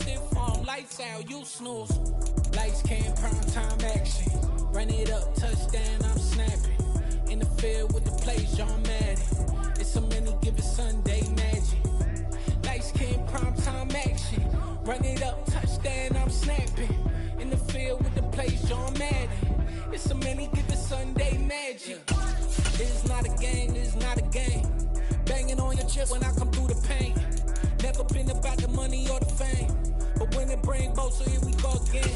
State Farm, lights out, you snooze. Lights came, prime time action. Run it up, touchdown, I'm snapping. In the field with the plays, John Madden. It's so many, give it Sunday magic. Lights came, prime time action. Run it up, touchdown, I'm snapping. In the field with the plays, John Madden. It's so many, give it Sunday magic. It's not a game, it's not a game. Banging on your chest when I come through the paint. Never been about the money or the fame. But when it bring both, so here we go again.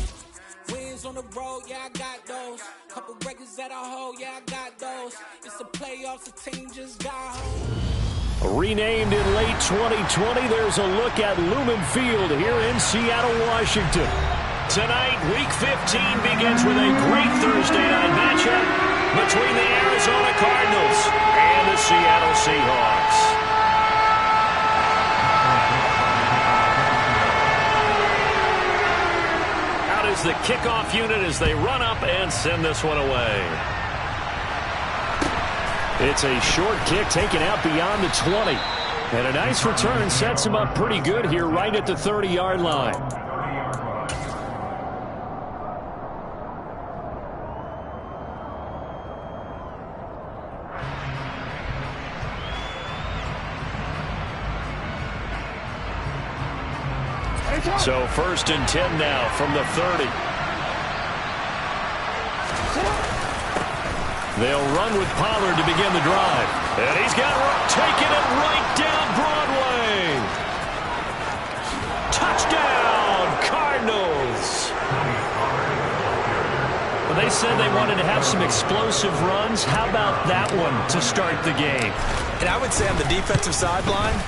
Wins on the road, yeah, I got those. Couple records that I hold, yeah, I got those. It's the playoffs, the team just got home. Renamed in late 2020, there's a look at Lumen Field here in Seattle, Washington. Tonight, Week 15 begins with a great Thursday night matchup between the Arizona Cardinals and the Seattle Seahawks. Out is the kickoff unit as they run up and send this one away. It's a short kick taken out beyond the 20. And a nice return sets him up pretty good here right at the 30-yard line. So 1st and 10 now from the 30. They'll run with Pollard to begin the drive. And he's got taking it right down Broadway. Touchdown, Cardinals. Well, they said they wanted to have some explosive runs. How about that one to start the game? And I would say on the defensive sideline,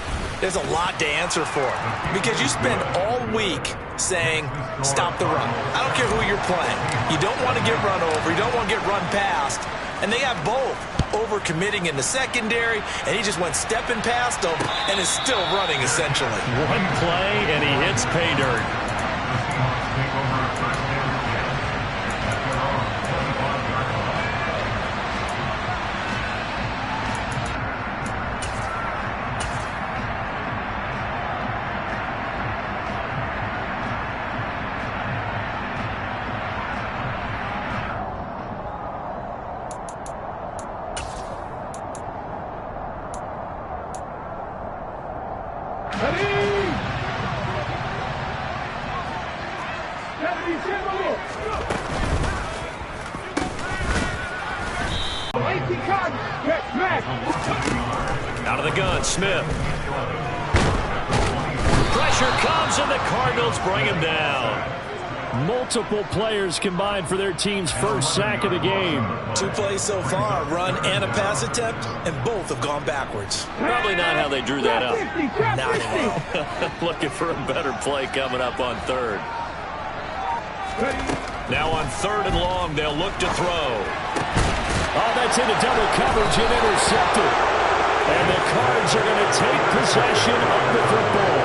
there's a lot to answer for because you spend all week saying, stop the run. I don't care who you're playing. You don't want to get run over. You don't want to get run past. And they have both over-committing in the secondary, and he just went stepping past them and is still running, essentially. One play, and he hits pay dirt. Out of the gun, Smith. Pressure comes, and the Cardinals bring him down. Multiple players combined for their team's first sack of the game. 2 plays so far, a run and a pass attempt, and both have gone backwards. Probably not how they drew that up. Not at all. Looking for a better play coming up on 3rd. Now on 3rd and long, they'll look to throw. Oh, that's into double coverage and intercepted. And the Cards are going to take possession of the football.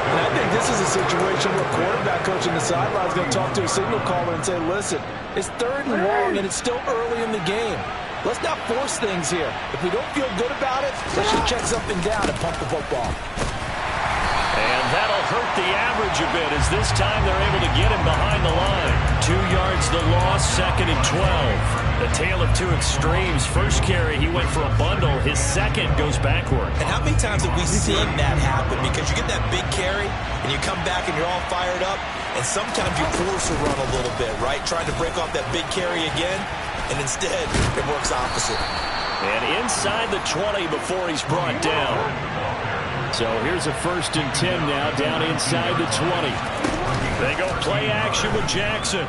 And I think this is a situation where quarterback coach in the sideline is going to talk to a signal caller and say, listen, it's 3rd and long and it's still early in the game. Let's not force things here. If we don't feel good about it, let's just check something down and pump the football. And that'll hurt the average a bit as this time they're able to get him behind the line. 2 yards the loss, 2nd and 12. The tale of two extremes. First carry, he went for a bundle. His second goes backward. And how many times have we seen that happen? Because you get that big carry, and you come back and you're all fired up, and sometimes you force a run a little bit, right? Trying to break off that big carry again, and instead it works opposite. And inside the 20 before he's brought down. So here's a 1st and 10 now, down inside the 20. They go play action with Jackson.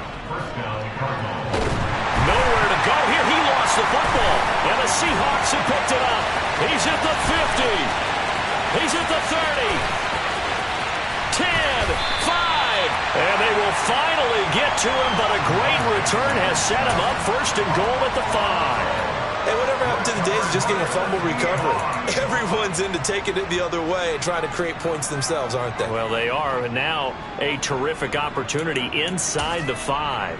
Nowhere to go here. He lost the football. And the Seahawks have picked it up. He's at the 50. He's at the 30. 10, 5. And they will finally get to him, but a great return has set him up 1st and goal at the 5. Hey, whatever happened to the days of just getting a fumble recovery? Everyone's into taking it the other way and trying to create points themselves, aren't they? Well, they are. And now a terrific opportunity inside the 5.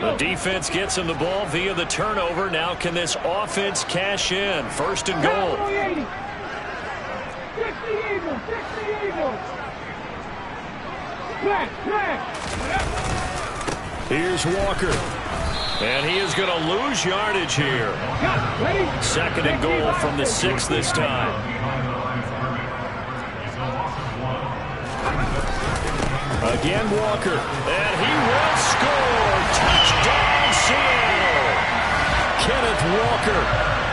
The defense gets him the ball via the turnover. Now can this offense cash in? First and goal. Here's Walker. And he is going to lose yardage here. Second and goal from the 6 this time. Again, Walker. And he will score. Touchdown, Seattle. Kenneth Walker,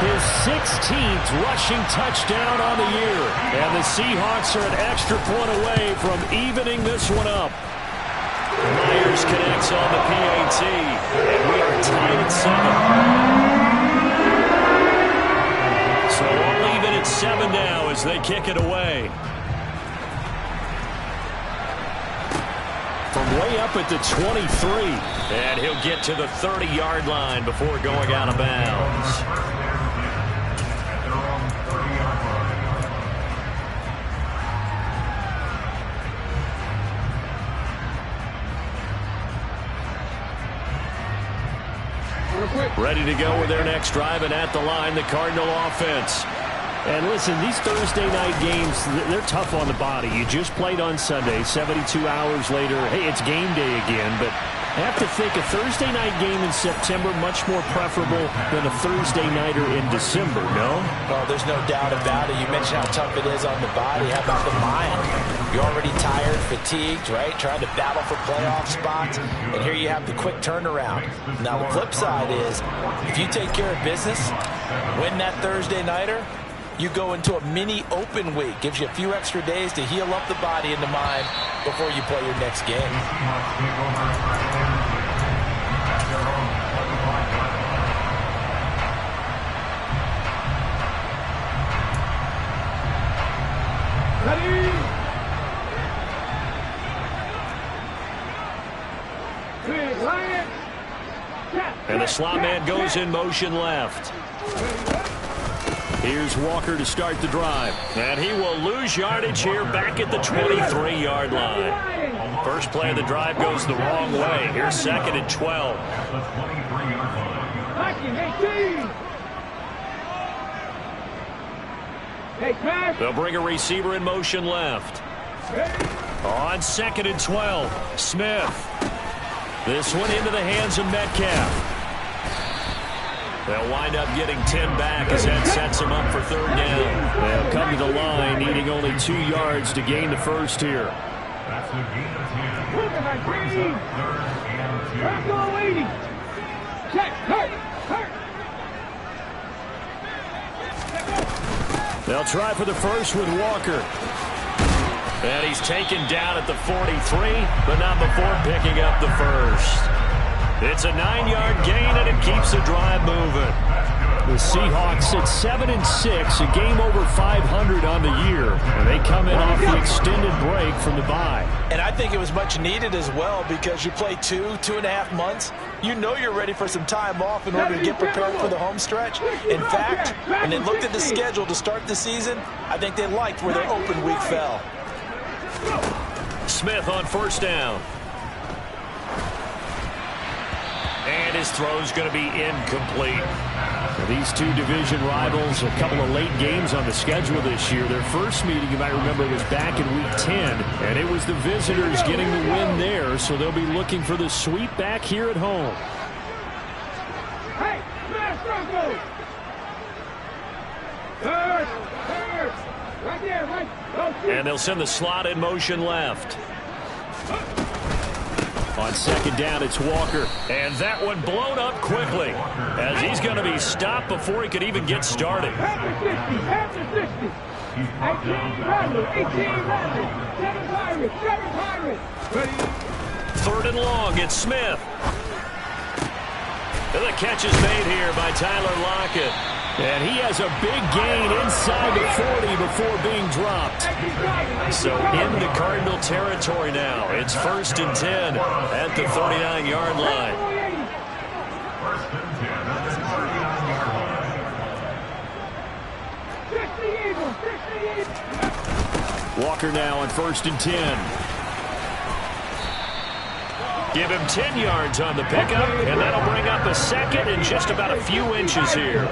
his 16th rushing touchdown on the year. And the Seahawks are an extra point away from evening this one up. Myers connects on the PAT, and we are tied at 7. So all even at 7 now as they kick it away. From way up at the 23, and he'll get to the 30-yard line before going out of bounds. Ready to go with their next drive, and at the line, the Cardinal offense. And listen, these Thursday night games, they're tough on the body. You just played on Sunday, 72 hours later. Hey, it's game day again, but I have to think a Thursday night game in September much more preferable than a Thursday nighter in December, no? Well, there's no doubt about it. You mentioned how tough it is on the body. How about the mind? You're already tired, fatigued, right? Trying to battle for playoff spots. And here you have the quick turnaround. Now, the flip side is, if you take care of business, win that Thursday nighter, you go into a mini open week. Gives you a few extra days to heal up the body and the mind before you play your next game. And the slot man goes in motion left. Here's Walker to start the drive. And he will lose yardage here back at the 23-yard line. First play of the drive goes the wrong way. Here's second and 12. They'll bring a receiver in motion left. On second and 12, Smith. This one into the hands of Metcalf. They'll wind up getting 10 back as that sets them up for third down. They'll come to the line, needing only 2 yards to gain the first here. They'll try for the first with Walker. And he's taken down at the 43, but not before picking up the first. It's a 9-yard gain, and it keeps the drive moving. The Seahawks at 7-6, a game over 500 on the year. And they come in off the extended break from the bye. And I think it was much needed as well, because you play 2.5 months. You know you're ready for some time off in order to get prepared for the home stretch. In fact, when they looked at the schedule to start the season, I think they liked where their open week fell. Smith on first down. And his throw's going to be incomplete. These two division rivals, a couple of late games on the schedule this year. Their first meeting, you might remember, was back in Week 10, and it was the visitors getting the win there, so they'll be looking for the sweep back here at home. And they'll send the slot in motion left. On second down, it's Walker. And that one blown up quickly, as he's going to be stopped before he could even get started. Third and long, it's Smith. And the catch is made here by Tyler Lockett. And he has a big gain inside the 40 before being dropped. So in the Cardinal territory now. It's first and 10 at the 39-yard line. Walker now on first and 10. Give him 10 yards on the pickup, and that'll bring up a second and just about a few inches here.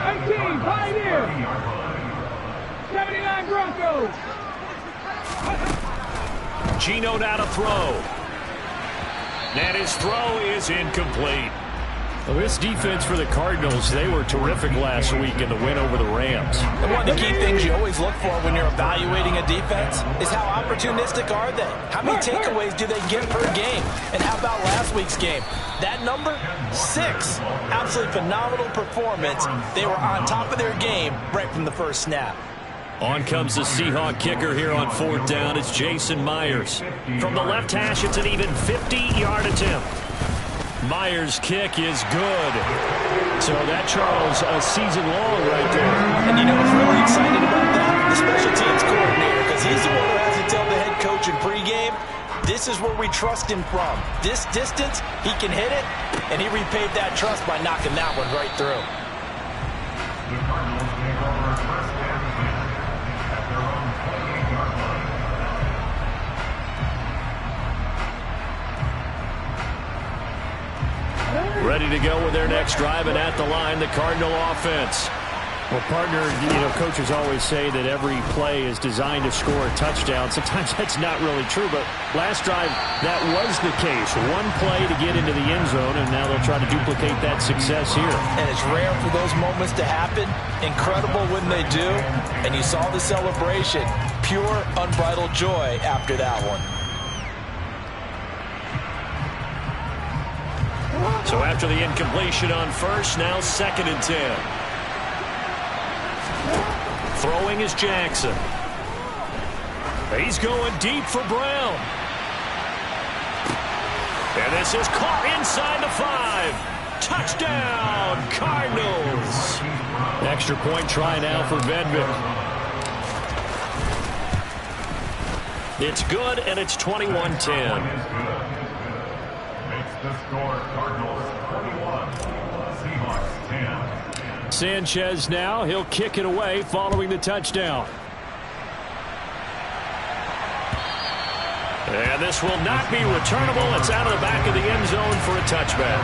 18, Pioneer. 79 Broncos. Gino now to throw. And his throw is incomplete. Well, this defense for the Cardinals, they were terrific last week in the win over the Rams. And one of the key things you always look for when you're evaluating a defense is how opportunistic are they? How many takeaways do they get per game? And how about last week's game? That number, 6. Absolutely phenomenal performance. They were on top of their game right from the first snap. On comes the Seahawk kicker here on 4th down. It's Jason Myers. From the left hash, it's an even 50-yard attempt. Myers' kick is good. So that, Charles, a season long right there. And you know what's really exciting about that? The special teams coordinator, because he's the one who has to tell the head coach in pregame, this is where we trust him from. This distance, he can hit it, and he repaid that trust by knocking that one right through. Ready to go with their next drive, and at the line, the Cardinal offense. Well, partner, coaches always say that every play is designed to score a touchdown. Sometimes that's not really true, but last drive, that was the case. One play to get into the end zone, and now they'll try to duplicate that success here. And it's rare for those moments to happen. Incredible when they do. And you saw the celebration. Pure, unbridled joy after that one. So after the incompletion on first, now 2nd and 10. Throwing is Jackson. He's going deep for Brown. And this is caught inside the 5. Touchdown, Cardinals. Extra point try now for Vedvik. It's good, and it's 21-10. The score, Cardinals 41, Seahawks 10. Sanchez now, he'll kick it away following the touchdown. And this will not be returnable. It's out of the back of the end zone for a touchback.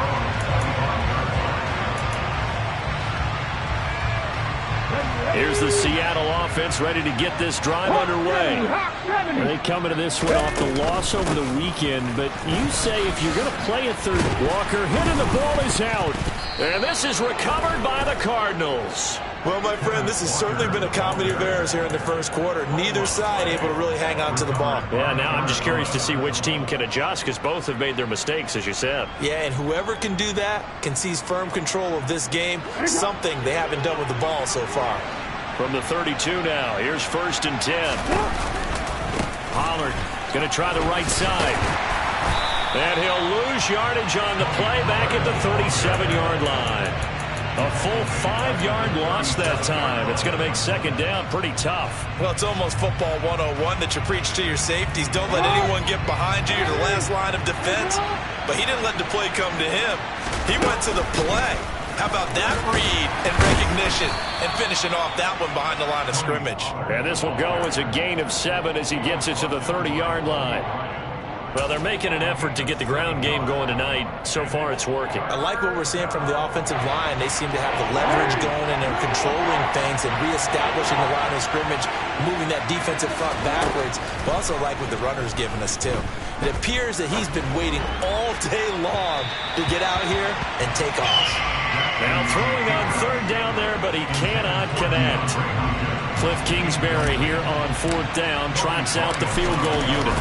Here's the Seattle offense ready to get this drive underway. They come into this one off the loss over the weekend, but you say if you're going to play a third, Walker hit and the ball is out. And this is recovered by the Cardinals. Well, my friend, this has certainly been a comedy of errors here in the first quarter. Neither side able to really hang on to the ball. Yeah, now I'm just curious to see which team can adjust, because both have made their mistakes, as you said. Yeah, and whoever can do that can seize firm control of this game, something they haven't done with the ball so far. From the 32 now, here's 1st and 10. Pollard going to try the right side. And he'll lose yardage on the play back at the 37-yard line. A full 5-yard loss that time. It's going to make 2nd down pretty tough. Well, it's almost football 101 that you preach to your safeties. Don't let anyone get behind you. You're the last line of defense. But he didn't let the play come to him. He went to the play. How about that read and recognition and finishing off that one behind the line of scrimmage? And this will go as a gain of 7 as he gets it to the 30-yard line. Well, they're making an effort to get the ground game going tonight. So far, it's working. I like what we're seeing from the offensive line. They seem to have the leverage going, and they're controlling things and reestablishing the line of scrimmage, moving that defensive front backwards. But also like what the runner's giving us, too. It appears that he's been waiting all day long to get out here and take off. Now throwing on 3rd down there, but he cannot connect. Cliff Kingsbury here on 4th down trots out the field goal unit.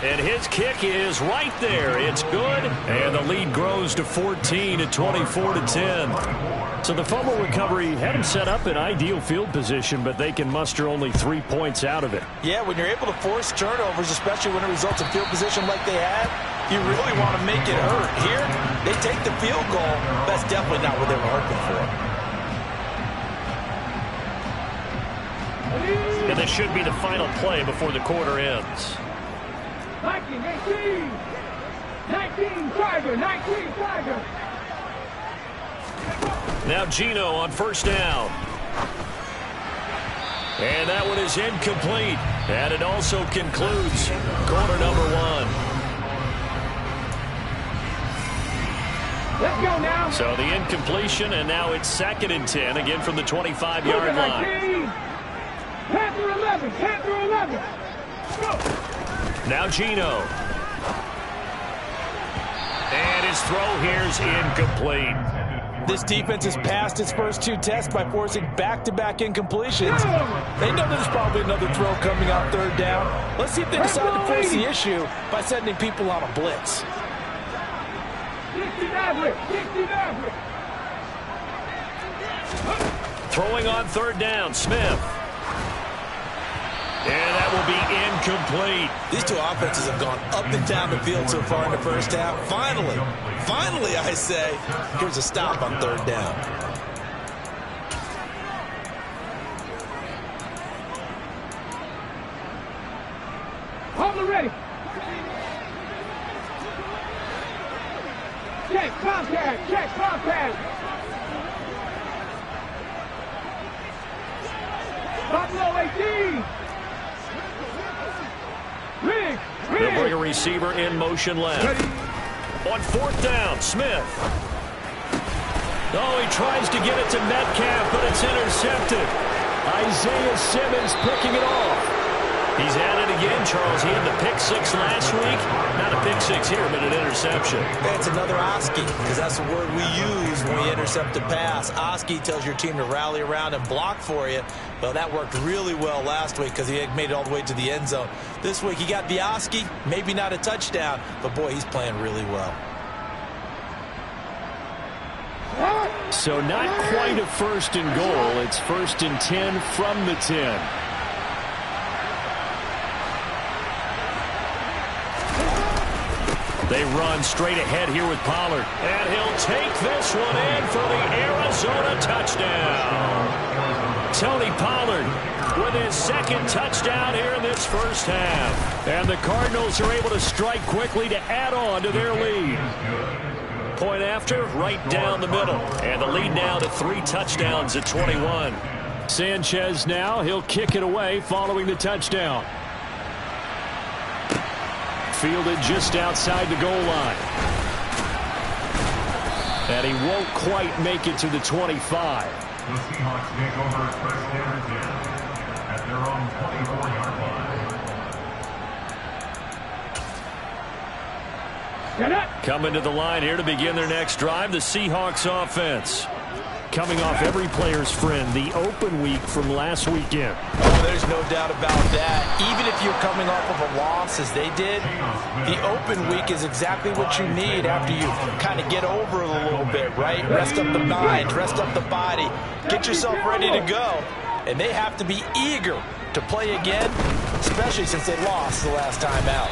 And his kick is right there. It's good. And the lead grows to 14 at 24-10. So the fumble recovery had him set up in ideal field position, but they can muster only 3 points out of it. Yeah, when you're able to force turnovers, especially when it results in field position like they had, you really want to make it hurt. Here, they take the field goal. That's definitely not what they were hoping And for. this should be the final play before the quarter ends. 19, 18. 19, Tiger, 19, Tiger. Now Gino on first down. And that one is incomplete. And it also concludes quarter number one. Let's go now. So the incompletion, and now it's 2nd and 10, again from the 25-yard line. Panther 11, Panther 11. Go. Now Gino. And his throw here is incomplete. This defense has passed its first 2 tests by forcing back-to-back incompletions. They know there's probably another throw coming on 3rd down. Let's see if they decide to force the issue by sending people on a blitz. 69. Throwing on 3rd down, Smith. And that will be incomplete. These two offenses have gone up and down the field so far in the first half. Finally, I say, here's a stop on 3rd down. Hold it ready. Check contact. Buffalo 18. They'll bring a receiver in motion left. Ready. On 4th down, Smith. Oh, he tries to get it to Metcalf, but it's intercepted. Isaiah Simmons picking it off. He's at it again, Charles. He had the pick 6 last week. Not a pick 6 here, but an interception. It's another Oski, because that's the word we use when we intercept a pass. Oski tells your team to rally around and block for you. Well, that worked really well last week because he had made it all the way to the end zone. This week he got the Oski, maybe not a touchdown, but boy, he's playing really well. So not quite a 1st and goal. It's 1st and 10 from the 10. They run straight ahead here with Pollard. And he'll take this one in for the Arizona touchdown. Tony Pollard with his 2nd touchdown here in this first half. And the Cardinals are able to strike quickly to add on to their lead. Point after, right down the middle. And the lead now to 3 touchdowns at 21. Sanchez now, he'll kick it away following the touchdown. Fielded just outside the goal line. And he won't quite make it to the 25. The Seahawks take over 1st and 10 at their own 24-yard line. Coming to the line here to begin their next drive, the Seahawks offense. Coming off every player's friend, the open week from last weekend. Oh, there's no doubt about that. Even if you're coming off of a loss as they did, the open week is exactly what you need after you kind of get over it a little bit, right? Rest up the mind, rest up the body, get yourself ready to go. And they have to be eager to play again, especially since they lost the last time out.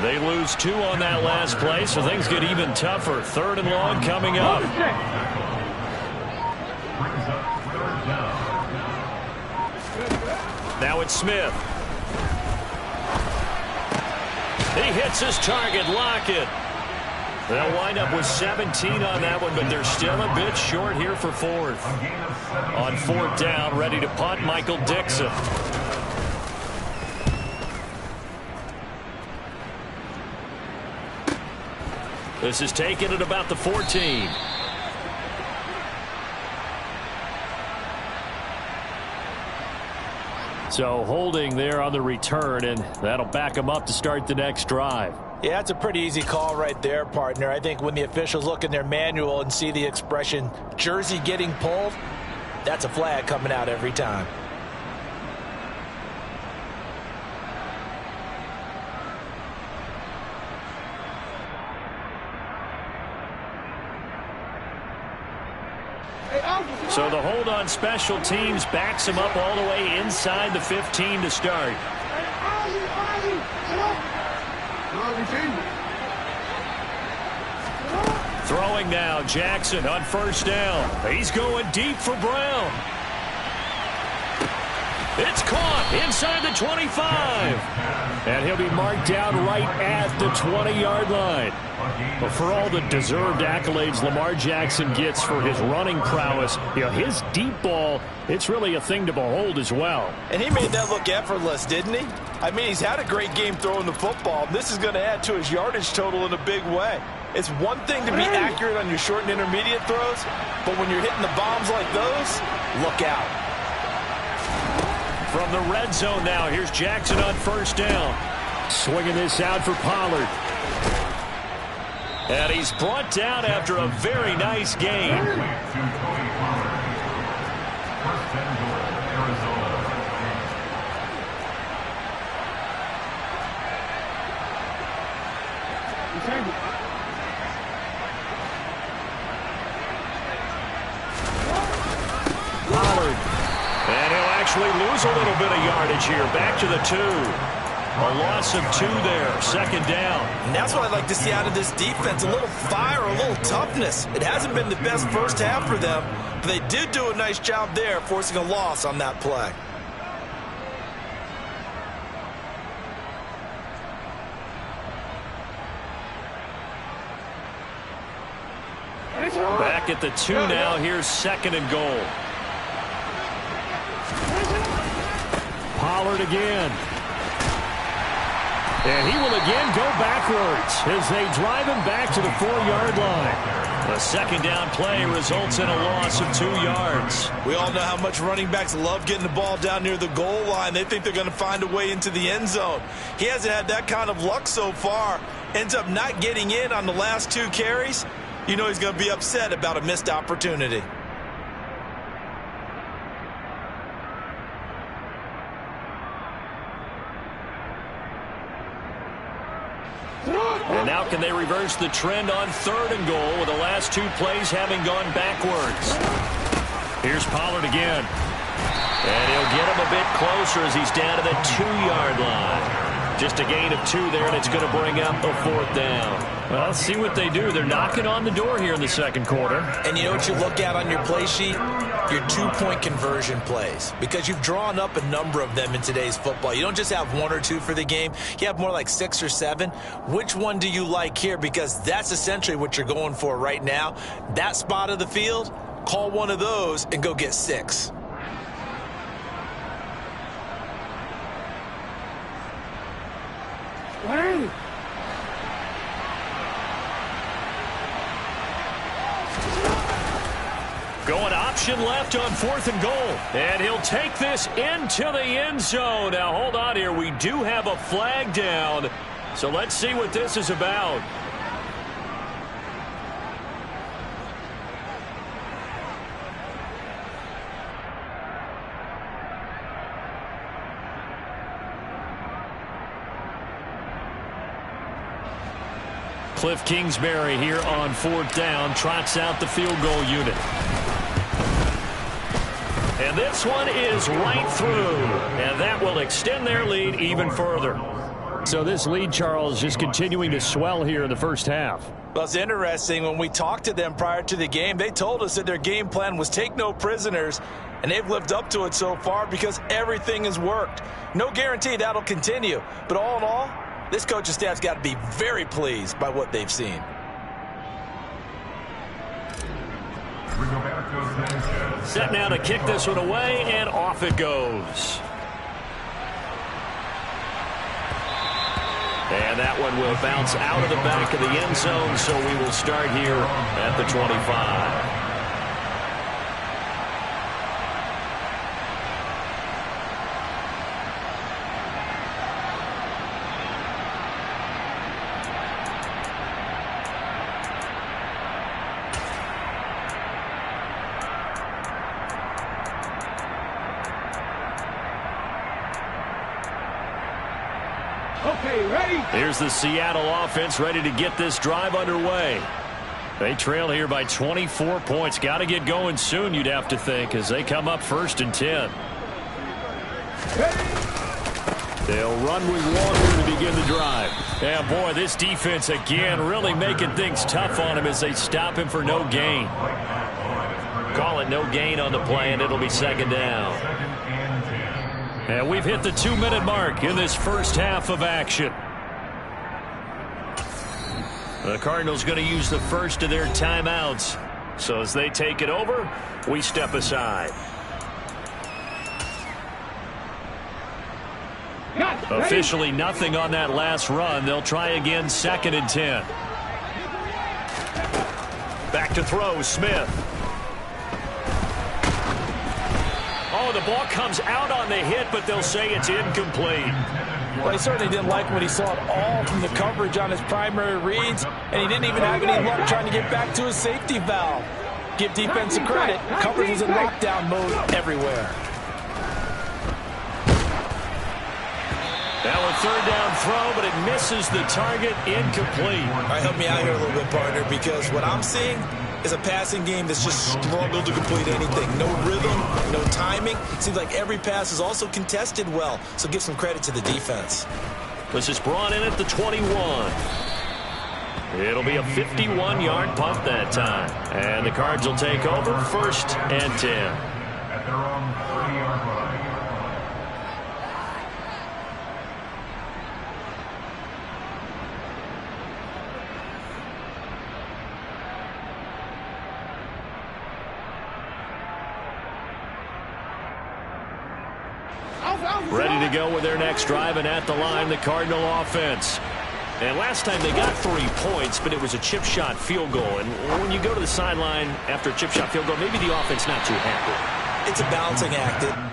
They lose 2 on that last play, so things get even tougher. 3rd and long coming up. Now it's Smith. He hits his target, Lockett. They'll wind up with 17 on that one, but they're still a bit short here for 4th. On 4th down, ready to punt, Michael Dixon. This is taken at about the 14. So holding there on the return, and that'll back them up to start the next drive. Yeah, that's a pretty easy call right there, partner. I think when the officials look in their manual and see the expression jersey getting pulled, that's a flag coming out every time. So the hold on special teams backs him up all the way inside the 15 to start. Throwing now, Jackson on 1st down. He's going deep for Brown. It's caught inside the 25. And he'll be marked down right at the 20-yard line. But for all the deserved accolades Lamar Jackson gets for his running prowess, his deep ball, it's really a thing to behold as well. And he made that look effortless, didn't he? I mean, he's had a great game throwing the football. This is going to add to his yardage total in a big way. It's one thing to be accurate on your short and intermediate throws, but when you're hitting the bombs like those, look out. From the red zone now, here's Jackson on first down. Swinging this out for Pollard. And he's brought down after a very nice game. Pollard. And he'll actually lose a little bit of yardage here. Back to the 2. A loss of 2 there. Second down. And that's what I'd like to see out of this defense. A little fire, a little toughness. It hasn't been the best first half for them, but they did do a nice job there, forcing a loss on that play. Back at the 2 now. Here's second and goal. Pollard again. And he will again go backwards as they drive him back to the 4-yard line. The second down play results in a loss of 2 yards. We all know how much running backs love getting the ball down near the goal line. They think they're going to find a way into the end zone. He hasn't had that kind of luck so far. Ends up not getting in on the last 2 carries. You know he's going to be upset about a missed opportunity. And now can they reverse the trend on third and goal with the last 2 plays having gone backwards? Here's Pollard again. And he'll get him a bit closer as he's down to the 2-yard line. Just a gain of 2 there, and it's going to bring up a 4th down. Well, let's see what they do. They're knocking on the door here in the second quarter. And you know what you look at on your play sheet? Your 2-point conversion plays. Because you've drawn up a number of them in today's football. You don't just have 1 or 2 for the game. You have more like 6 or 7. Which one do you like here? Because that's essentially what you're going for right now. That spot of the field, call one of those and go get 6. Going option left on 4th and goal. And he'll take this into the end zone. Now, hold on here. We do have a flag down. So let's see what this is about. Cliff Kingsbury here on 4th down. Trots out the field goal unit. And this one is right through. And that will extend their lead even further. So this lead, Charles, just continuing to swell here in the first half. Well, it's interesting. When we talked to them prior to the game, they told us that their game plan was take no prisoners. And they've lived up to it so far because everything has worked. No guarantee that'll continue. But all in all, this coaching staff's got to be very pleased by what they've seen. Set now to kick this one away, and off it goes. And that one will bounce out of the back of the end zone, so we will start here at the 25. Okay, ready? Here's the Seattle offense ready to get this drive underway. They trail here by 24 points. Got to get going soon, you'd have to think, as they come up 1st and 10. They'll run with one here to begin the drive. Yeah, boy, this defense again really making things tough on him as they stop him for no gain. Call it no gain on the play, and it'll be 2nd down. And we've hit the 2-minute mark in this first half of action. The Cardinals going to use the first of their timeouts. So as they take it over, we step aside. Officially nothing on that last run. They'll try again, 2nd and 10. Back to throw, Smith. Oh, the ball comes out on the hit, but they'll say it's incomplete. Well, he certainly didn't like what he saw at all from the coverage on his primary reads, and he didn't even have any luck trying to get back to his safety valve. Give defensive credit. Coverage was in lockdown mode everywhere. Now a 3rd down throw, but it misses the target, incomplete. All right, help me out here a little bit, partner, because what I'm seeing is a passing game that's just struggled to complete anything. No rhythm, no timing. Seems like every pass is also contested well, so give some credit to the defense. This is brought in at the 21. It'll be a 51-yard punt that time. And the Cards will take over, 1st and 10. At their own 30-yard line. Ready to go with their next drive, and at the line, the Cardinal offense. And last time they got 3 points, but it was a chip shot field goal. And when you go to the sideline after a chip shot field goal, maybe the offense not too happy. It's a balancing act.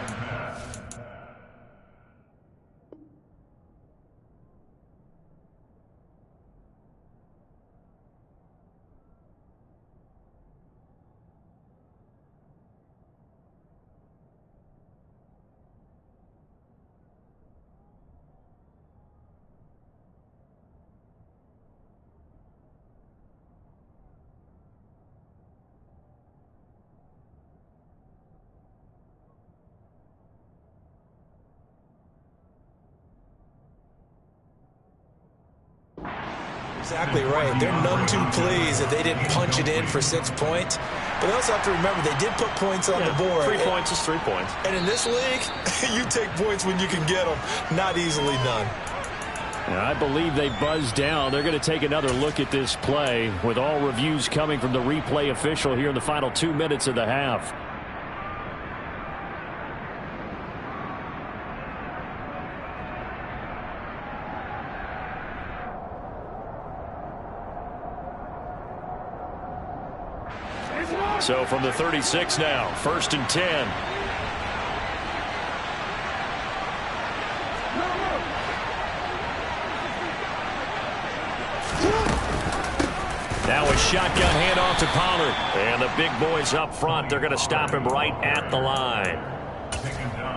Exactly right. They're none too pleased that they didn't punch it in for 6 points. But they also have to remember they did put points on the board. 3 points is 3 points. And in this league, you take points when you can get them. Not easily done. And I believe they buzzed down. They're going to take another look at this play with all reviews coming from the replay official here in the final 2 minutes of the half. So from the 36 now, 1st and 10. Now a shotgun handoff to Pollard. And the big boys up front, they're going to stop him right at the line.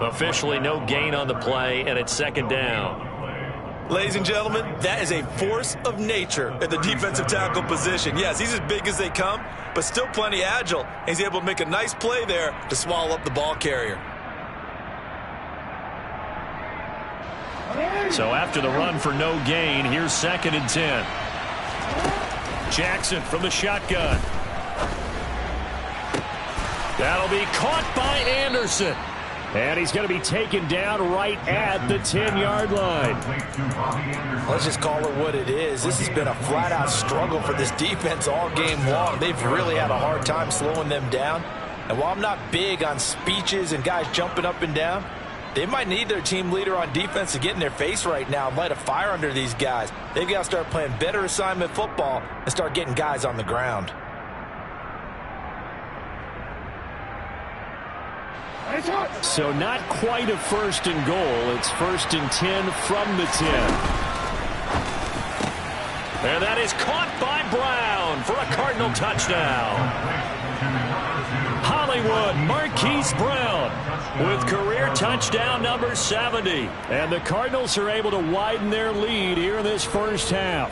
Officially no gain on the play, and it's 2nd down. Ladies and gentlemen, that is a force of nature at the defensive tackle position. Yes, he's as big as they come, but still plenty agile. He's able to make a nice play there to swallow up the ball carrier. So after the run for no gain, here's 2nd and 10. Jackson from the shotgun. That'll be caught by Anderson. And he's going to be taken down right at the 10-yard line. Let's just call it what it is. This has been a flat-out struggle for this defense all game long. They've really had a hard time slowing them down. And while I'm not big on speeches and guys jumping up and down, they might need their team leader on defense to get in their face right now and light a fire under these guys. They've got to start playing better assignment football and start getting guys on the ground. So not quite a 1st and goal. It's 1st and 10 from the 10. And that is caught by Brown for a Cardinal touchdown. Hollywood Marquise Brown with career touchdown number 70. And the Cardinals are able to widen their lead here in this first half.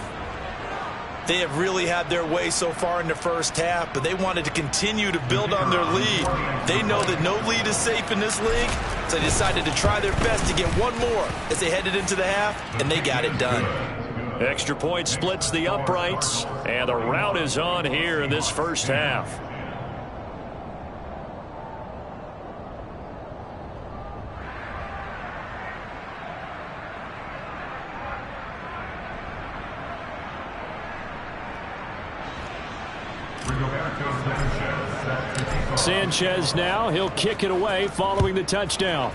They have really had their way so far in the first half, but they wanted to continue to build on their lead. They know that no lead is safe in this league, so they decided to try their best to get one more as they headed into the half, and they got it done. Extra point splits the uprights, and the rout is on here in this first half. Sanchez now, he'll kick it away following the touchdown.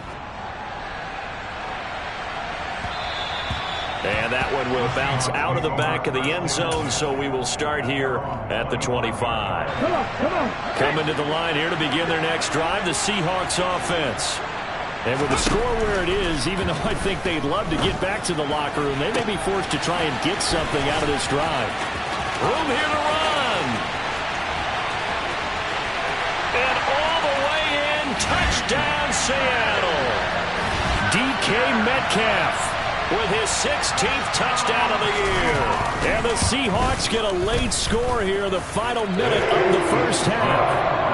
And that one will bounce out of the back of the end zone, so we will start here at the 25. Coming to the line here to begin their next drive, the Seahawks offense. And with the score where it is, even though I think they'd love to get back to the locker room, they may be forced to try and get something out of this drive. Room here to run. And all the way in, touchdown Seattle. DK Metcalf with his 16th touchdown of the year. And the Seahawks get a late score here, the final minute of the first half.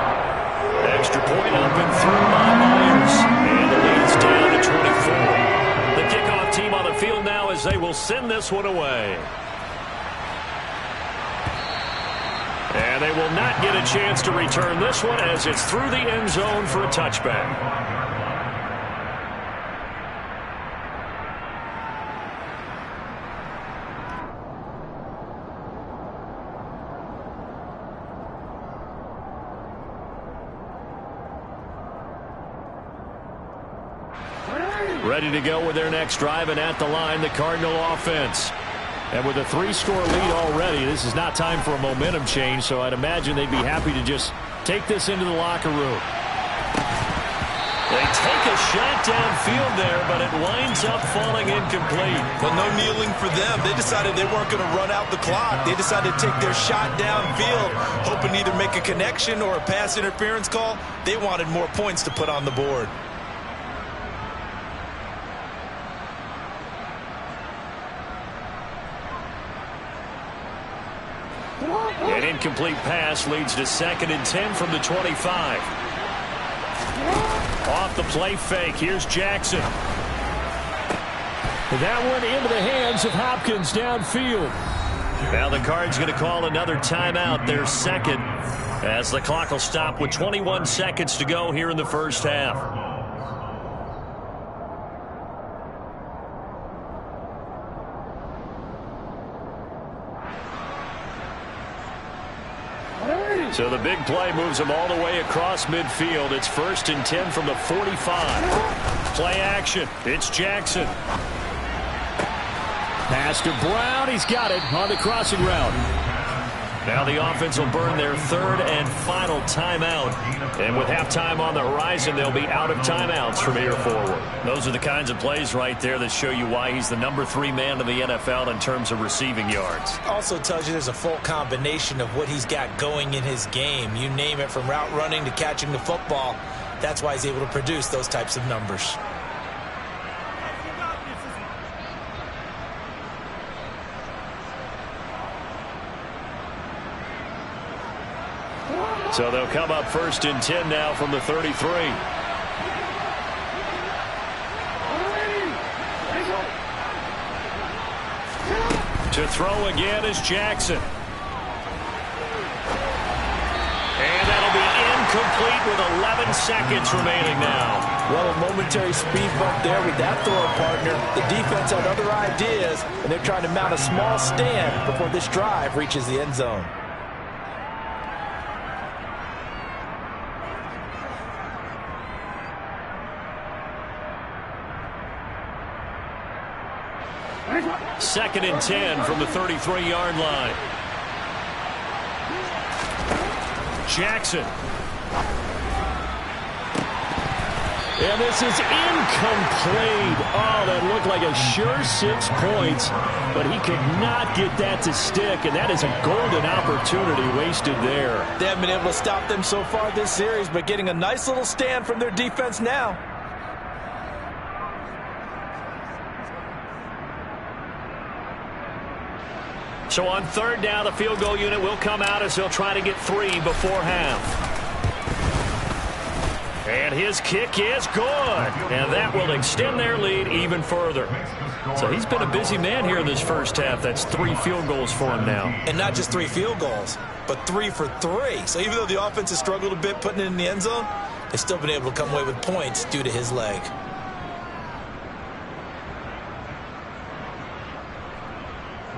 Extra point up and through by Myers. And the lead's down to 24. The kickoff team on the field now as they will send this one away. And they will not get a chance to return this one as it's through the end zone for a touchback. Ready to go with their next drive, and at the line, the Cardinal offense. And with a 3-score lead already, this is not time for a momentum change, so I'd imagine they'd be happy to just take this into the locker room. They take a shot downfield there, but it winds up falling incomplete. Well, no kneeling for them. They decided they weren't going to run out the clock. They decided to take their shot downfield, hoping to either make a connection or a pass interference call. They wanted more points to put on the board. An incomplete pass leads to 2nd and 10 from the 25. Off the play fake, here's Jackson. That one into the hands of Hopkins downfield. Now the Cards going to call another timeout, their second, as the clock will stop with 21 seconds to go here in the first half. So the big play moves him all the way across midfield. It's 1st and 10 from the 45. Play action. It's Jackson. Pass to Brown. He's got it on the crossing route. Now the offense will burn their 3rd and final timeout. And with halftime on the horizon, they'll be out of timeouts from here forward. Those are the kinds of plays right there that show you why he's the number 3 man in the NFL in terms of receiving yards. Also tells you there's a full combination of what he's got going in his game. You name it, from route running to catching the football. That's why he's able to produce those types of numbers. So they'll come up 1st and 10 now from the 33. To throw again is Jackson. And that'll be incomplete with 11 seconds remaining now. Well, a momentary speed bump there with that throw partner. The defense had other ideas, and they're trying to mount a small stand before this drive reaches the end zone. Second and 10 from the 33-yard line. Jackson. And this is incomplete. Oh, that looked like a sure 6 points, but he could not get that to stick, and that is a golden opportunity wasted there. They haven't been able to stop them so far this series, but getting a nice little stand from their defense now. So on 3rd down, the field goal unit will come out as they'll try to get 3 before half. And his kick is good. And that will extend their lead even further. So he's been a busy man here in this first half. That's 3 field goals for him now. And not just 3 field goals, but 3 for 3. So even though the offense has struggled a bit putting it in the end zone, they've still been able to come away with points due to his leg.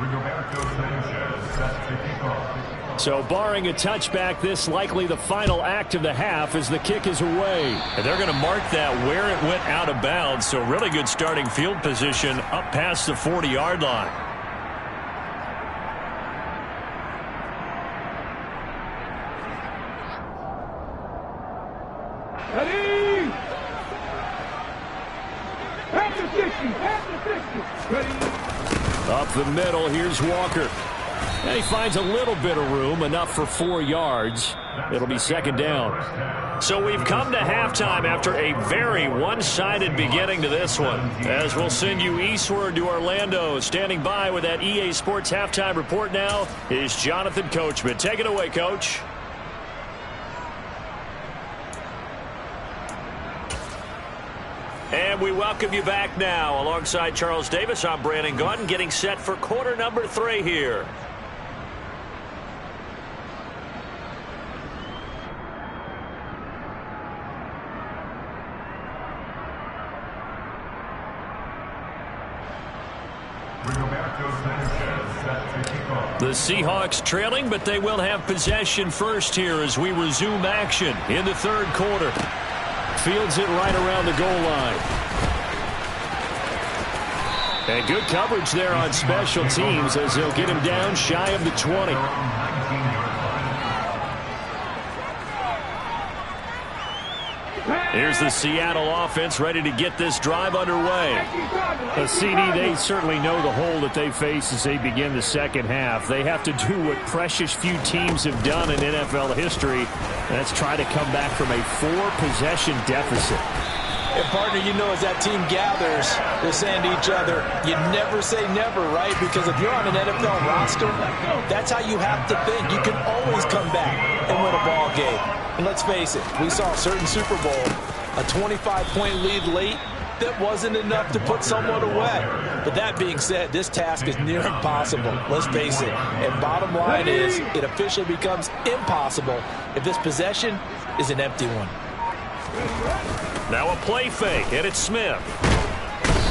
Roberto Sanchez set to kick off. So barring a touchback, this likely the final act of the half as the kick is away. And they're going to mark that where it went out of bounds. So really good starting field position up past the 40-yard line. Ready? After 60, after 60. Ready? Up the middle, here's Walker. And he finds a little bit of room, enough for 4 yards. It'll be second down. So we've come to halftime after a very one-sided beginning to this one. As we'll send you eastward to Orlando. Standing by with that EA Sports halftime report now is Jonathan Coachman. Take it away, Coach. And we welcome you back now. Alongside Charles Davis, I'm Brandon Gaudin, getting set for quarter number 3 here. The Seahawks trailing, but they will have possession first here as we resume action in the third quarter. Fields it right around the goal line. And good coverage there on special teams as they'll get him down shy of the 20. Here's the Seattle offense ready to get this drive underway. A CD, they certainly know the hole that they face as they begin the second half. They have to do what precious few teams have done in NFL history. That's try to come back from a 4-possession deficit. And, partner, you know, as that team gathers, they're saying to each other, you never say never, right? Because if you're on an NFL roster, that's how you have to think. You can always come back and win a ball game. And let's face it, we saw a certain Super Bowl, a 25-point lead late, that wasn't enough to put someone away. But that being said, this task is near impossible. Let's face it. And bottom line is, it officially becomes impossible if this possession is an empty one. Now a play fake, and it's Smith.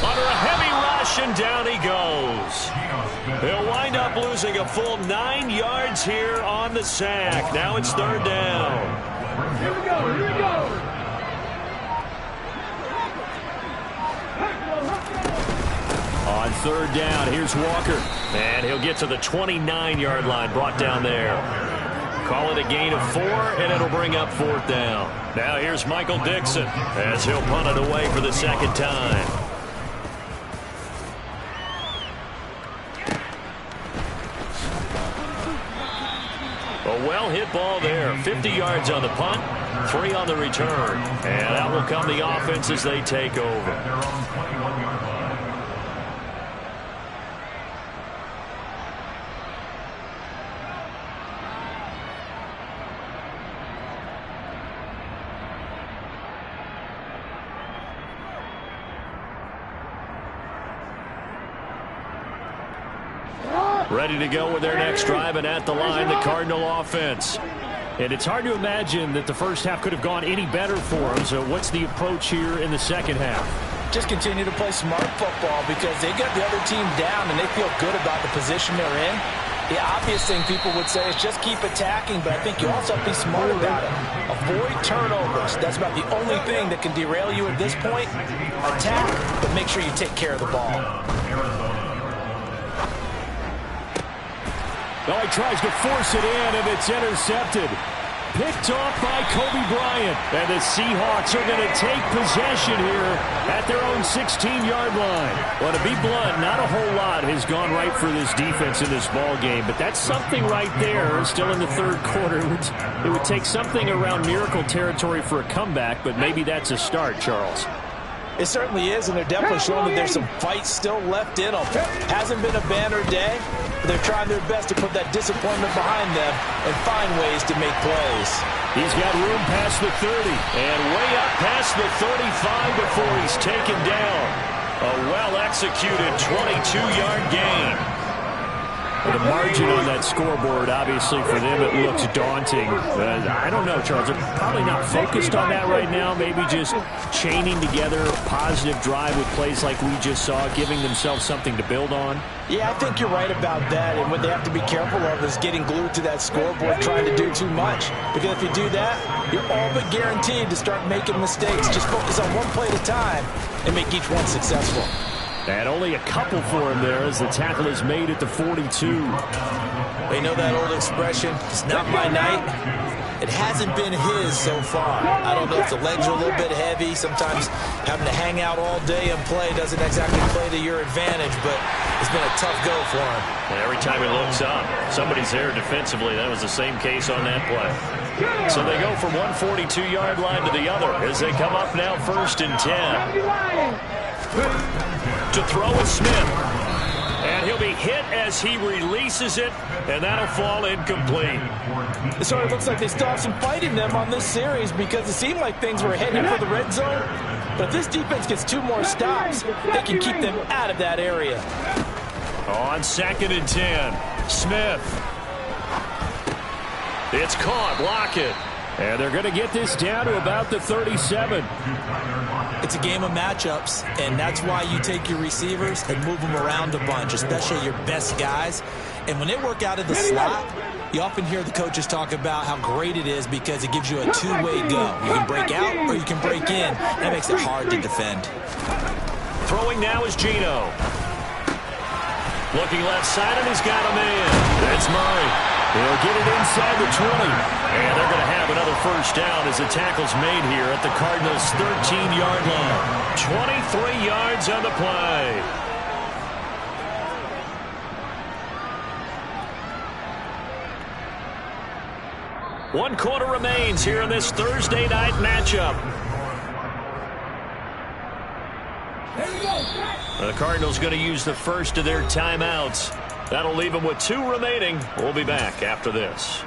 Under a heavy rush, and down he goes. He'll wind up losing a full 9 yards here on the sack. Now it's third down. Here we go, here we go. On third down, here's Walker. And he'll get to the 29-yard line, brought down there. Call it a gain of 4, and it'll bring up fourth down. Now here's Michael Dixon as he'll punt it away for the second time. A well-hit ball there. 50 yards on the punt, 3 on the return. And out will come the offense as they take over. Ready to go with their next drive, and at the line, the Cardinal offense. And it's hard to imagine that the first half could have gone any better for them. So what's the approach here in the second half? Just continue to play smart football because they got the other team down and they feel good about the position they're in. The obvious thing people would say is just keep attacking, but I think you also have to be smart about it. Avoid turnovers. That's about the only thing that can derail you at this point. Attack, but make sure you take care of the ball. Oh, he tries to force it in, and it's intercepted. Picked off by Kobe Bryant. And the Seahawks are going to take possession here at their own 16-yard line. Well, to be blunt, not a whole lot has gone right for this defense in this ball game, but that's something right there. Still in the third quarter. It would take something around miracle territory for a comeback, but maybe that's a start, Charles. It certainly is, and they're definitely showing that there's some fight still left in them. Hasn't been a banner day, but they're trying their best to put that disappointment behind them and find ways to make plays. He's got room past the 30 and way up past the 35 before he's taken down. A well-executed 22-yard gain. The margin on that scoreboard, obviously, for them, it looks daunting. I don't know, Charles. They're probably not focused on that right now. Maybe just chaining together a positive drive with plays like we just saw, giving themselves something to build on. Yeah, I think you're right about that. And what they have to be careful of is getting glued to that scoreboard, trying to do too much. Because if you do that, you're all but guaranteed to start making mistakes. Just focus on one play at a time and make each one successful. And only a couple for him there as the tackle is made at the 42. They know that old expression, it's not my night. It hasn't been his so far. I don't know if the legs are a little bit heavy. Sometimes having to hang out all day and play doesn't exactly play to your advantage, but it's been a tough go for him. And every time he looks up, somebody's there defensively. That was the same case on that play. So they go from one 42-yard line to the other as they come up now 1st and 10. To throw is Smith. And he'll be hit as he releases it, and that'll fall incomplete. It sort of looks like they still have some fight in them on this series because it seemed like things were heading for the red zone. But if this defense gets 2 more stops, they can keep them out of that area. On 2nd and 10, Smith. It's caught. Lockett. And they're going to get this down to about the 37. It's a game of matchups, and that's why you take your receivers and move them around a bunch, especially your best guys. And when they work out of the slot, you often hear the coaches talk about how great it is because it gives you a 2-way go. You can break out or you can break in. That makes it hard to defend. Throwing now is Geno. Looking left side, and he's got a man. That's Murray. He'll get it inside the 20. And they're going to have another first down as the tackle's made here at the Cardinals' 13-yard line. 23 yards on the play. One quarter remains here in this Thursday night matchup. The Cardinals going to use the first of their timeouts. That'll leave them with 2 remaining. We'll be back after this.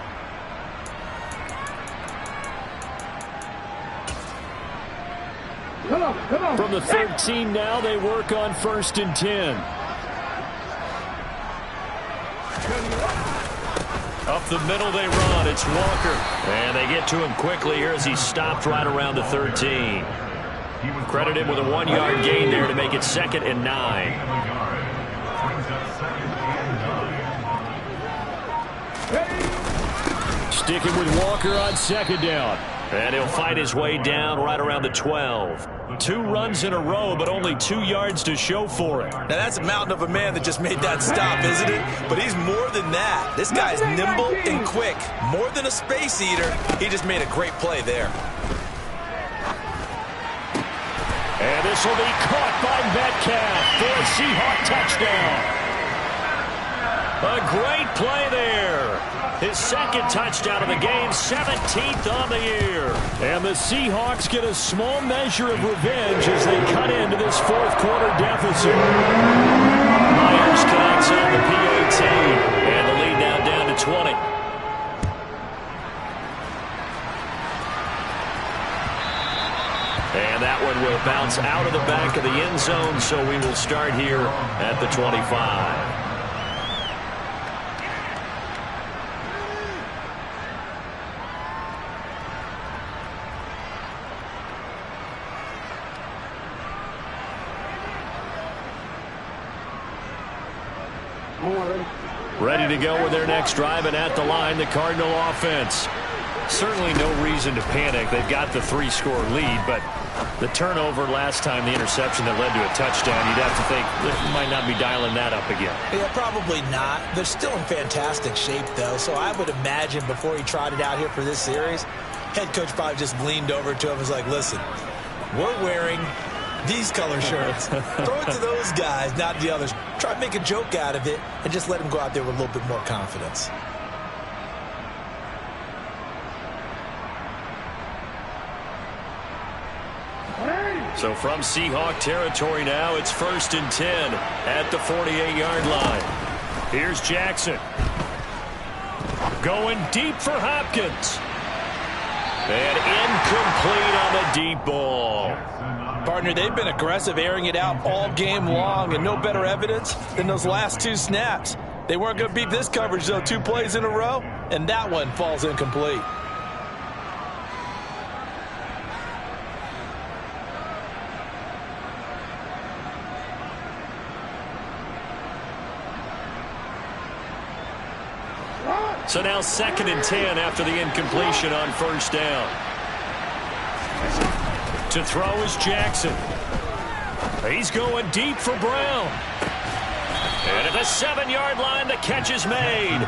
Come on. From the 13 now, they work on 1st and 10. Up the middle they run. It's Walker. And they get to him quickly here as he stopped right around the 13. Credit him with a 1-yard gain there to make it 2nd and 9. Sticking with Walker on 2nd down. And he'll fight his way down right around the 12. 2 runs in a row, but only 2 yards to show for it. Now, that's a mountain of a man that just made that stop, isn't it? But he's more than that. This guy's nimble and quick. More than a space eater. He just made a great play there. And this will be caught by Metcalf for a Seahawk touchdown. A great play there. His 2nd touchdown of the game, 17th on the year. And the Seahawks get a small measure of revenge as they cut into this 4th quarter deficit. Myers connects on the PAT. And the lead now down to 20. And that one will bounce out of the back of the end zone, so we will start here at the 25. Ready to go with their next drive, and at the line, the Cardinal offense. Certainly no reason to panic. They've got the 3-score lead, but the turnover last time, the interception that led to a touchdown, you'd have to think they might not be dialing that up again. Yeah, probably not. They're still in fantastic shape, though, so I would imagine before he trotted out here for this series, head coach probably just leaned over to him and was like, listen, we're wearing these color shirts. Throw it to those guys, not the others. Try to make a joke out of it and just let them go out there with a little bit more confidence. So from Seahawk territory now, it's 1st and 10 at the 48-yard line. Here's Jackson. Going deep for Hopkins. And incomplete on the deep ball. Partner, they've been aggressive, airing it out all game long, and no better evidence than those last 2 snaps. They weren't going to beat this coverage, though, 2 plays in a row, and that one falls incomplete. So now 2nd and 10 after the incompletion on first down. To throw is Jackson. He's going deep for Brown. And at the 7-yard line, the catch is made.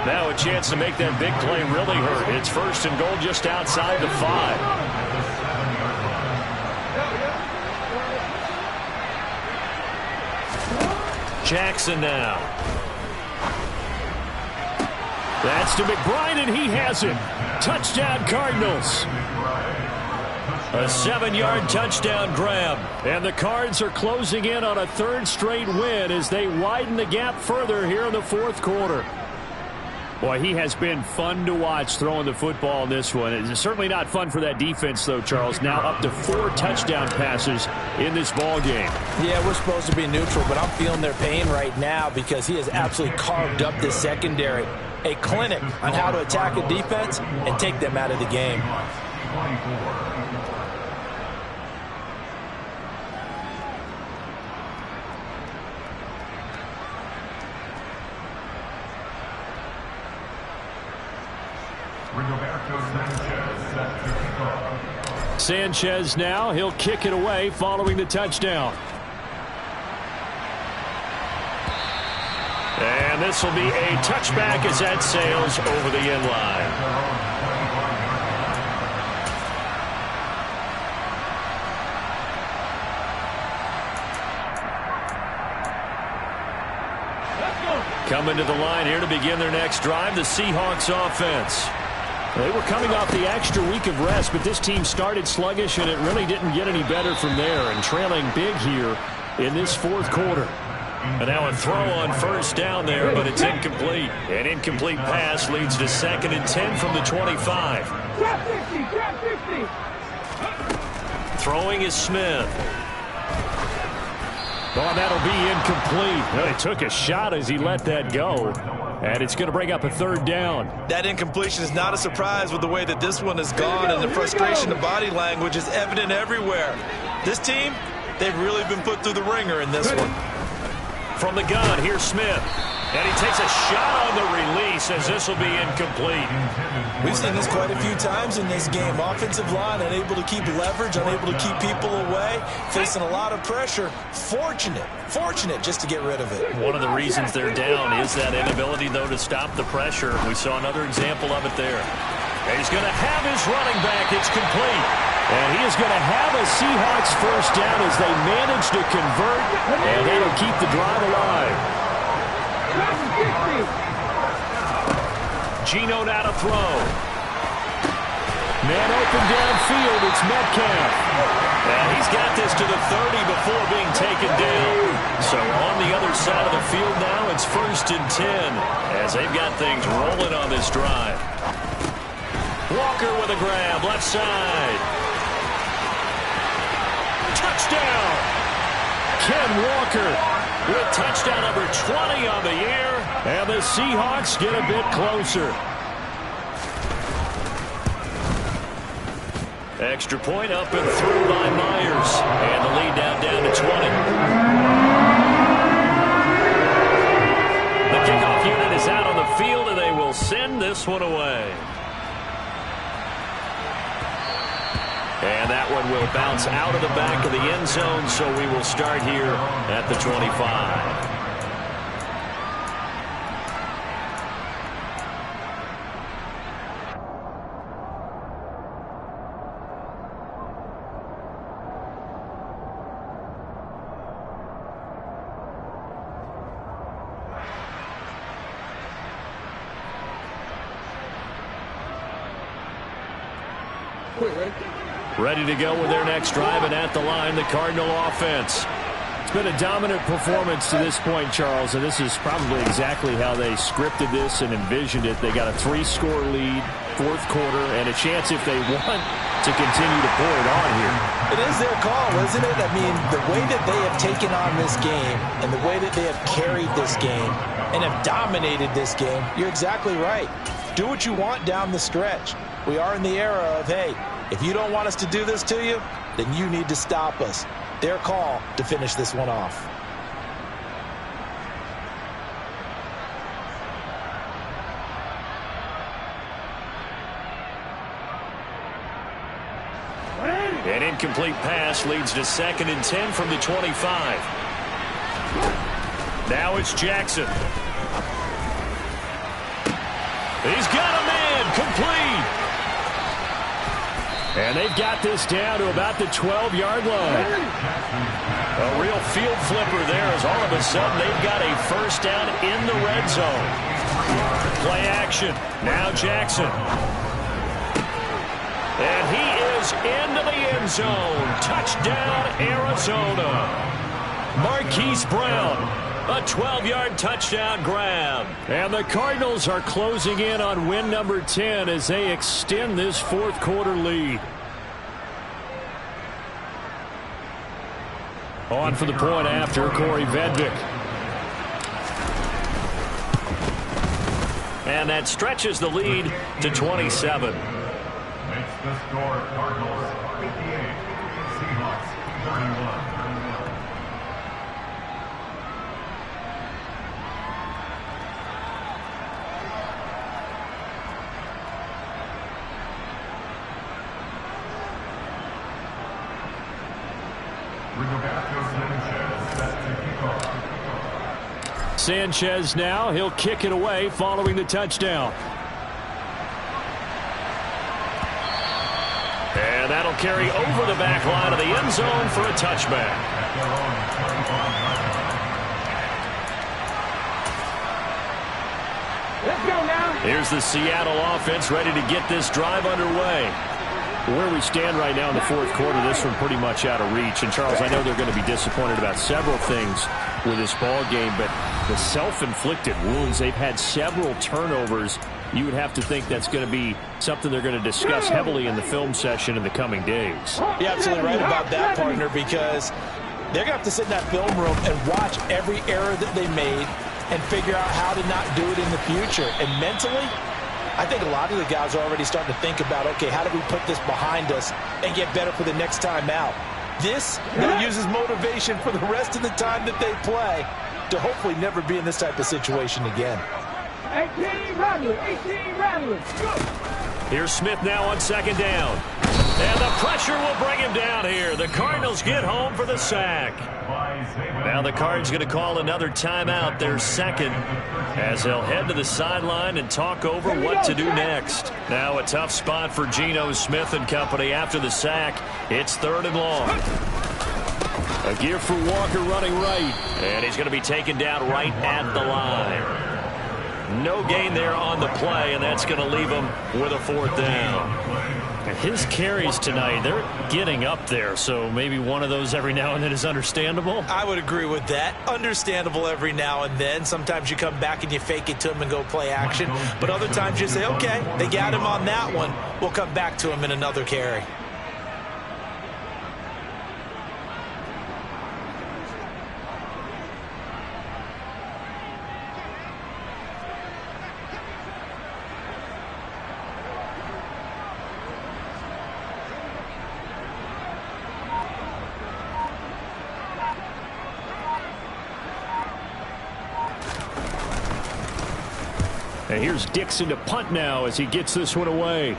Now a chance to make that big play really hurt. It's 1st and goal just outside the 5. Jackson now. That's to McBride, and he has it. Touchdown, Cardinals. A 7-yard touchdown grab. And the Cards are closing in on a 3rd straight win as they widen the gap further here in the 4th quarter. Boy, he has been fun to watch throwing the football in this one. It's certainly not fun for that defense, though, Charles. Now up to 4 touchdown passes in this ball game. Yeah, we're supposed to be neutral, but I'm feeling their pain right now because he has absolutely carved up this secondary. A clinic on how to attack a defense and take them out of the game. Sanchez now, he'll kick it away following the touchdown. And this will be a touchback as that sails over the end line. Coming to the line here to begin their next drive, the Seahawks offense. They were coming off the extra week of rest, but this team started sluggish, and it really didn't get any better from there, and trailing big here in this 4th quarter. And now a throw on first down there, but it's incomplete. An incomplete pass leads to 2nd and 10 from the 25. Throwing is Smith. Oh, that'll be incomplete. Well, he took a shot as he let that go. And it's going to bring up a 3rd down. That incompletion is not a surprise with the way that this one has gone, and the frustration of body language is evident everywhere. This team, they've really been put through the ringer in this one. From the gun, here's Smith. And he takes a shot on the release as this will be incomplete. We've seen this quite a few times in this game. Offensive line unable to keep leverage, unable to keep people away, facing a lot of pressure. Fortunate just to get rid of it. One of the reasons they're down is that inability, though, to stop the pressure. We saw another example of it there. And he's going to have his running back. It's complete. And he is going to have a Seahawks first down as they manage to convert, and that'll keep the drive alive. Geno now to throw. Man open downfield, it's Metcalf. And he's got this to the 30 before being taken down. So on the other side of the field now, it's 1st and 10 as they've got things rolling on this drive. Walker with a grab, left side. Touchdown! Ken Walker with touchdown number 20 on the year, and the Seahawks get a bit closer. Extra point up and through by Myers, and the lead down to 20. The kickoff unit is out on the field, and they will send this one away. And that one will bounce out of the back of the end zone, so we will start here at the 25. Ready to go with their next drive, and at the line, the Cardinal offense. It's been a dominant performance to this point, Charles, and this is probably exactly how they scripted this and envisioned it. They got a 3-score lead, 4th quarter, and a chance if they want to continue to pour it on here. It is their call, isn't it? I mean, the way that they have taken on this game and the way that they have carried this game and have dominated this game, you're exactly right. Do what you want down the stretch. We are in the era of, hey, if you don't want us to do this to you, then you need to stop us. Their call to finish this one off. An incomplete pass leads to 2nd and 10 from the 25. Now it's Jackson. He's got a man, complete. And they've got this down to about the 12-yard line. A real field flipper there as all of a sudden they've got a first down in the red zone. Play action. Now Jackson. And he is into the end zone. Touchdown, Arizona. Marquise Brown, a 12-yard touchdown grab. And the Cardinals are closing in on win number 10 as they extend this fourth quarter lead. On for the point after, Corey Vedvik. And that stretches the lead to 27. Makes the score Cardinals 58, Seahawks 31. Sanchez now, he'll kick it away following the touchdown. And that'll carry over the back line of the end zone for a touchback. Let's go now. Here's the Seattle offense ready to get this drive underway. Where we stand right now in the fourth quarter, this one pretty much out of reach. And, Charles, I know they're going to be disappointed about several things with this ball game, but the self-inflicted wounds, they've had several turnovers. You would have to think that's going to be something they're going to discuss heavily in the film session in the coming days. You're absolutely right about that, partner, because they're going to have to sit in that film room and watch every error that they made and figure out how to not do it in the future. And mentally, I think a lot of the guys are already starting to think about, okay, how do we put this behind us and get better for the next time out? This uses motivation for the rest of the time that they play to hopefully never be in this type of situation again. 18 rattlers. Go. Here's Smith now on 2nd down. And the pressure will bring him down here. The Cardinals get home for the sack. Now the Cards going to call another timeout, their second, as they'll head to the sideline and talk over what to do next. Now a tough spot for Geno Smith and company after the sack. It's 3rd and long. A give for Walker running right. And he's going to be taken down right at the line. No gain there on the play, and that's going to leave him with a 4th down. And his carries tonight, they're getting up there, so maybe one of those every now and then is understandable. I would agree with that. Understandable every now and then. Sometimes you come back and you fake it to him and go play action. But other times you say, okay, they got him on that one. We'll come back to him in another carry. And here's Dixon to punt now as he gets this one away.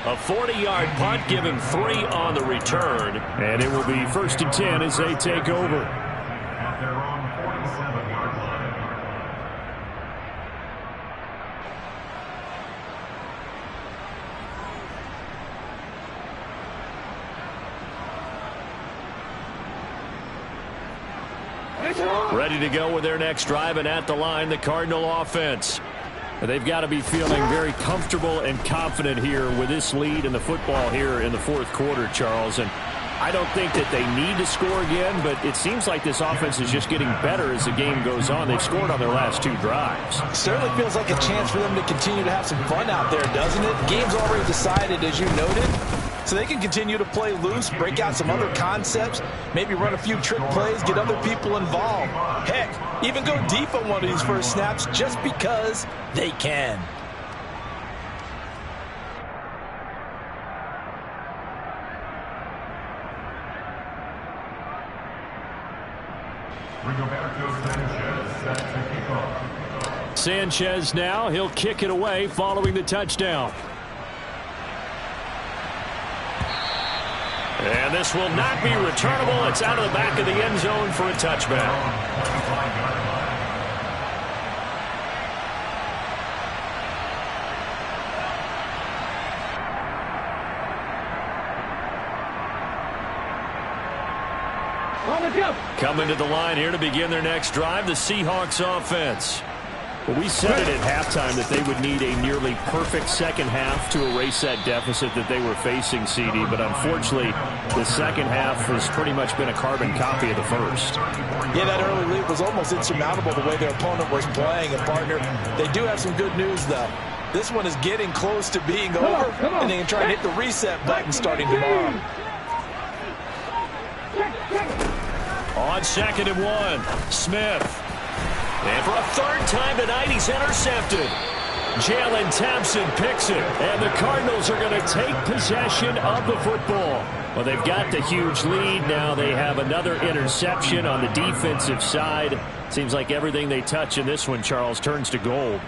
A 40-yard punt, give him 3 on the return. And it will be 1st and 10 as they take over. At their own 47-yard line. Ready to go with their next drive, and at the line, the Cardinal offense. They've got to be feeling very comfortable and confident here with this lead in the football here in the fourth quarter, Charles. And I don't think that they need to score again, but it seems like this offense is just getting better as the game goes on. They've scored on their last 2 drives. Certainly feels like a chance for them to continue to have some fun out there, doesn't it? The game's already decided, as you noted, so they can continue to play loose, break out some other concepts, maybe run a few trick plays, get other people involved. Heck, even go deep on one of these first snaps just because they can. Sanchez now, he'll kick it away following the touchdown. And this will not be returnable. It's out of the back of the end zone for a touchback. Coming to the line here to begin their next drive, the Seahawks offense. Well, we said it at halftime that they would need a nearly perfect second half to erase that deficit that they were facing, CD. But unfortunately, the second half has pretty much been a carbon copy of the first. Yeah, that early lead was almost insurmountable the way their opponent was playing. And, partner, they do have some good news, though. This one is getting close to being over, and they can try and hit the reset button starting tomorrow. On 2nd and 1, Smith. And for a 3rd time tonight, he's intercepted. Jalen Thompson picks it, and the Cardinals are going to take possession of the football. Well, they've got the huge lead. Now they have another interception on the defensive side. Seems like everything they touch in this one, Charles, turns to gold.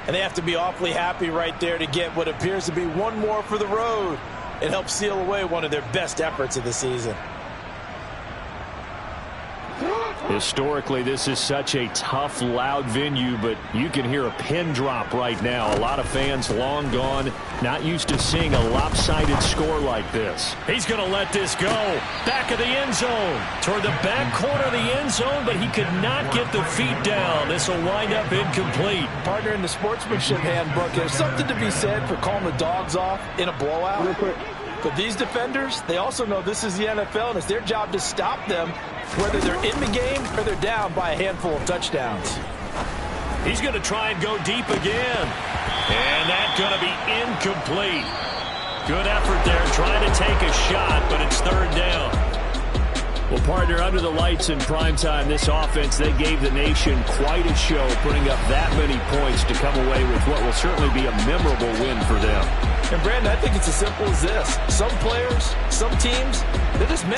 And they have to be awfully happy right there to get what appears to be one more for the road. It helps seal away one of their best efforts of the season. Historically, this is such a tough, loud venue, but you can hear a pin drop right now. A lot of fans long gone, not used to seeing a lopsided score like this. He's going to let this go. Back of the end zone. Toward the back corner of the end zone, but he could not get the feet down. This will wind up incomplete. Partner, in the sportsmanship handbook, there's something to be said for calling the dogs off in a blowout. Real quick. But these defenders, they also know this is the NFL, and it's their job to stop them, whether they're in the game or they're down by a handful of touchdowns. He's going to try and go deep again. And that's going to be incomplete. Good effort there, trying to take a shot, but it's 3rd down. Well, partner, under the lights in primetime, this offense, they gave the nation quite a show, putting up that many points to come away with what will certainly be a memorable win for them. And, Brandon, I think it's as simple as this. Some players, some teams, they're just meant